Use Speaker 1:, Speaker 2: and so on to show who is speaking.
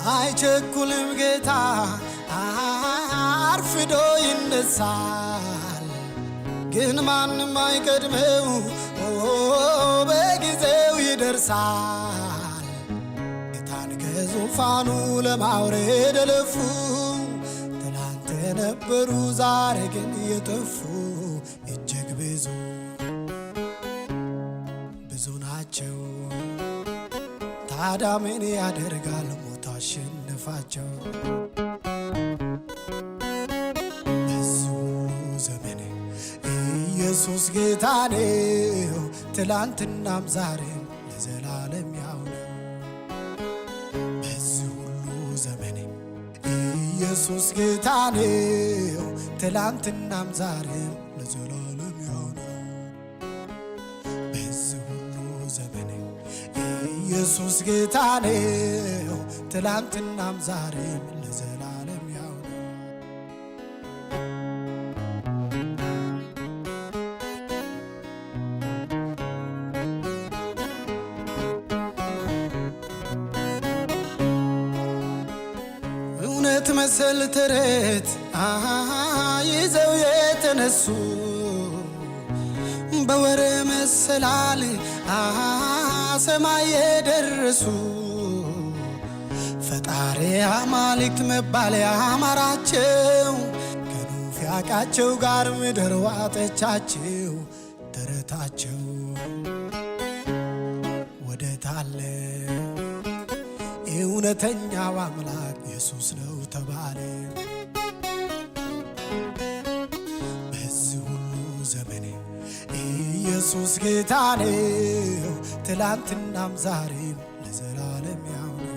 Speaker 1: አይቸኩልም ጌታ አርፍዶ ይነሳል ግን ማንም አይቀድመው በጊዜው ይደርሳል ጌታን ከዙፋኑ ለማውረድ ለፉ ትላንት ነበሩ ዛሬ ግን የጠፉ እጅግ ብዙ ናቸው ታዲያ ምን ያደርጋል ሞት አሸነፋቸው ኢየሱስ ጌታ ነው ትላንትናም ዛሬም ለዘላለም ያው ነው በዚህ ሁሉ ዘመኔ ኢየሱስ ጌታ ነው ትላንትናም ዛሬም ለዘላለም ያው ነው በዚህ ሁሉ ዘመኔ ኢየሱስ ጌታ ነው ትላንትናም ዛሬም ለዘላለም ያው ነው እውነት መሰል ተረት ይዘው የተነሱ በወሬ መሰላል ሰማይ የደረሱ ፈጣሪ አማልክት መባል ያማራቸው ከኑፊያቃቸው ጋር ምድር ዋጠቻቸው ተረታቸው ወደታለ እውነተኛው አምላክ ኢየሱስ ነው ተባለ በዚህ ሁሉ ዘመኔ ኢየሱስ ጌታ ነው ትላንትናም ዛሬም ለዘላለም ያው ነው